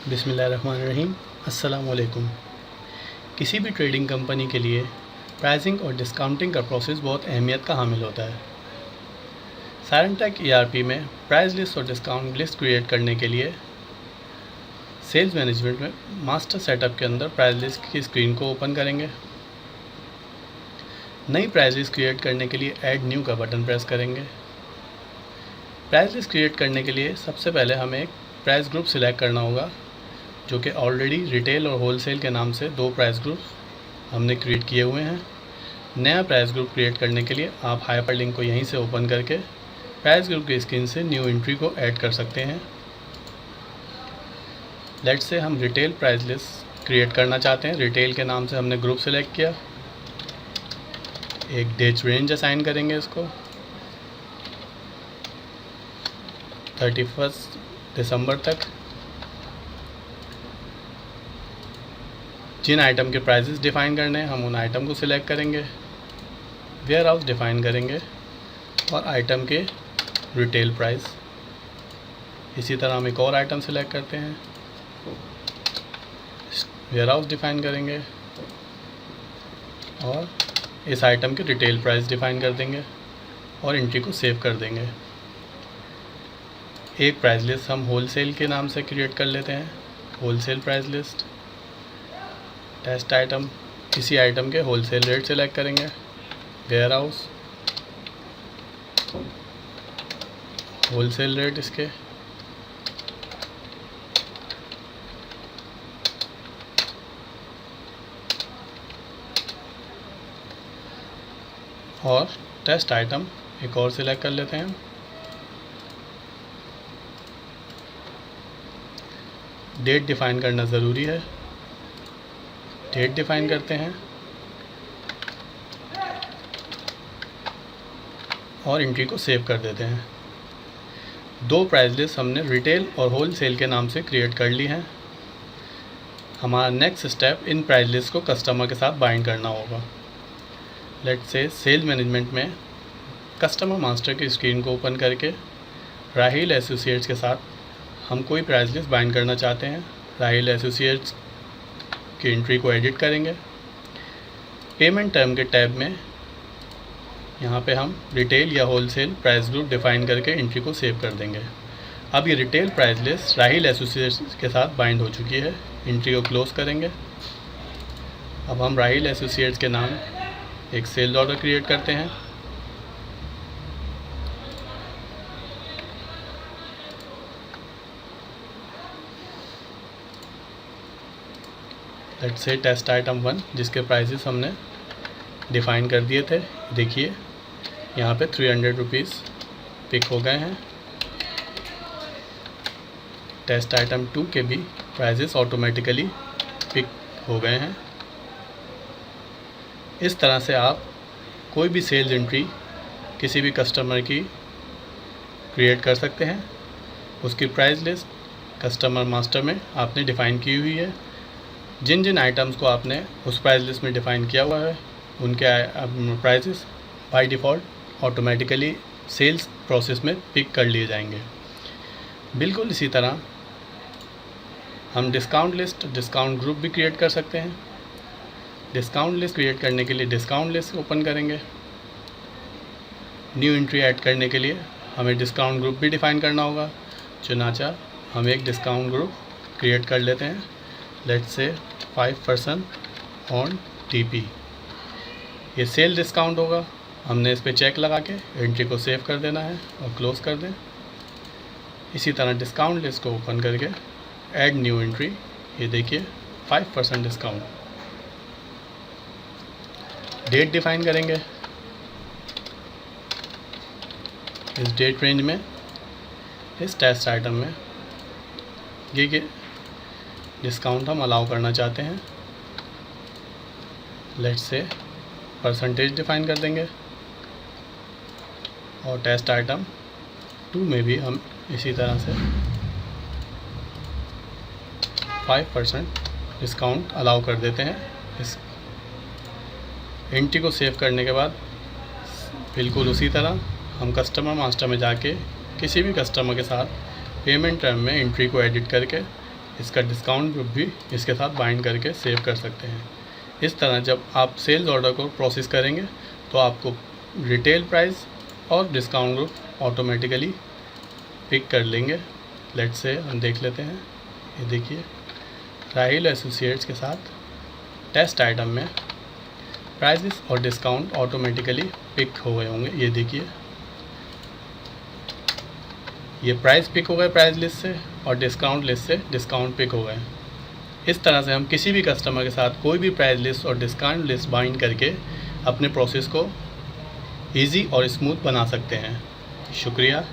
बिस्मिल्लाहिर्रहमानिर्रहीम। अस्सलाम वालेकुम। किसी भी ट्रेडिंग कंपनी के लिए प्राइसिंग और डिस्काउंटिंग का प्रोसेस बहुत अहमियत का हामिल होता है। सायरनटेक ईआरपी में प्राइस लिस्ट और डिस्काउंट लिस्ट क्रिएट करने के लिए सेल्स मैनेजमेंट में मास्टर सेटअप के अंदर प्राइस लिस्ट की स्क्रीन को ओपन करेंगे। नई प्राइस लिस्ट क्रिएट करने के लिए ऐड न्यू का बटन प्रेस करेंगे। प्राइस लिस्ट क्रिएट करने के लिए सबसे पहले हमें एक प्राइस ग्रुप सिलेक्ट करना होगा, जो कि ऑलरेडी रिटेल और होलसेल के नाम से दो प्राइस ग्रुप हमने क्रिएट किए हुए हैं। नया प्राइस ग्रुप क्रिएट करने के लिए आप हाइपरलिंक को यहीं से ओपन करके प्राइस ग्रुप की स्क्रीन से न्यू एंट्री को ऐड कर सकते हैं। लेट्स से हम रिटेल प्राइस लिस्ट क्रिएट करना चाहते हैं। रिटेल के नाम से हमने ग्रुप सेलेक्ट किया। एक डेट रेंज असाइन करेंगे इसको 31 दिसंबर तक। जिन आइटम के प्राइसेस डिफ़ाइन करने हैं हम उन आइटम को सिलेक्ट करेंगे, वेयर हाउस डिफ़ाइन करेंगे और आइटम के रिटेल प्राइस। इसी तरह हम एक और आइटम सिलेक्ट करते हैं, वेयर हाउस डिफ़ाइन करेंगे और इस आइटम के रिटेल प्राइस डिफ़ाइन कर देंगे और एंट्री को सेव कर देंगे। एक प्राइस लिस्ट हम होलसेल के नाम से क्रिएट कर लेते हैं, wholesale price list. Test item, इसी आइटम के होलसेल रेट सेलेक्ट करेंगे, वेयर हाउस, होलसेल रेट इसके, और टेस्ट आइटम एक और सिलेक्ट कर लेते हैं। डेट डिफ़ाइन करना ज़रूरी है, डेट डिफ़ाइन करते हैं और एंट्री को सेव कर देते हैं। दो प्राइस लिस्ट हमने रिटेल और होलसेल के नाम से क्रिएट कर ली हैं। हमारा next step in price list को कस्टमर के साथ बाइंड करना होगा। लेट्स से सेल्स मैनेजमेंट में कस्टमर मास्टर की स्क्रीन को ओपन करके राहिल एसोसिएट्स के साथ हम कोई प्राइस लिस्ट बाइंड करना चाहते हैं। राहिल एसोसिएट्स की एंट्री को एडिट करेंगे। पेमेंट टर्म के टैब में यहाँ पे हम रिटेल या होलसेल प्राइस ग्रुप डिफ़ाइन करके एंट्री को सेव कर देंगे। अब ये retail price list Rahil associates के साथ बाइंड हो चुकी है। एंट्री को क्लोज करेंगे। अब हम राहिल एसोसिएट्स के नाम एक सेल्स ऑर्डर क्रिएट करते हैं। लेट्स से टेस्ट आइटम 1, जिसके प्राइसेस हमने डिफ़ाइन कर दिए थे। देखिए यहाँ पे 300 रुपीज़ पिक हो गए हैं। टेस्ट आइटम 2 के भी प्राइसेस ऑटोमेटिकली पिक हो गए हैं। इस तरह से आप कोई भी सेल्स एंट्री किसी भी कस्टमर की क्रिएट कर सकते हैं। उसकी प्राइस लिस्ट कस्टमर मास्टर में आपने डिफ़ाइन की हुई है। जिन जिन आइटम्स को आपने उस प्राइस लिस्ट में डिफ़ाइन किया हुआ है उनके prices by default automatically sales process में पिक कर लिए जाएंगे। बिल्कुल इसी तरह हम डिस्काउंट लिस्ट, डिस्काउंट ग्रुप भी क्रिएट कर सकते हैं। डिस्काउंट लिस्ट क्रिएट करने के लिए डिस्काउंट लिस्ट ओपन करेंगे। न्यू एंट्री ऐड करने के लिए हमें डिस्काउंट ग्रुप भी डिफ़ाइन करना होगा। चुनाचा हम एक डिस्काउंट ग्रुप क्रिएट कर लेते हैं। Let's say 5% on TP. ये सेल डिस्काउंट होगा। हमने इस पर चेक लगा के एंट्री को सेव कर देना है और क्लोज कर दें। इसी तरह डिस्काउंट लिस्ट को ओपन करके ऐड न्यू एंट्री, ये देखिए 5% डिस्काउंट। डेट डिफ़ाइन करेंगे। इस डेट रेंज में इस टेस्ट आइटम में ये डिस्काउंट हम अलाउ करना चाहते हैं। लेट्स से परसेंटेज डिफ़ाइन कर देंगे और टेस्ट आइटम 2 में भी हम इसी तरह से 5% डिस्काउंट अलाउ कर देते हैं। इस एंट्री को सेव करने के बाद बिल्कुल उसी तरह हम कस्टमर मास्टर में जाके किसी भी कस्टमर के साथ पेमेंट टर्म में एंट्री को एडिट करके इसका डिस्काउंट ग्रुप भी इसके साथ बाइंड करके सेव कर सकते हैं। इस तरह जब आप सेल्स ऑर्डर को प्रोसेस करेंगे तो आपको रिटेल प्राइस और डिस्काउंट ग्रुप ऑटोमेटिकली पिक कर लेंगे। लेट्स से हम देख लेते हैं। ये देखिए राहिल एसोसिएट्स के साथ टेस्ट आइटम में प्राइसेस और डिस्काउंट ऑटोमेटिकली पिक हो गए होंगे। ये देखिए ये प्राइस पिक हो गए प्राइस लिस्ट से और डिस्काउंट लिस्ट से डिस्काउंट पिक हो गए। इस तरह से हम किसी भी कस्टमर के साथ कोई भी प्राइस लिस्ट और डिस्काउंट लिस्ट बाइंड करके अपने प्रोसेस को ईजी और स्मूथ बना सकते हैं। शुक्रिया।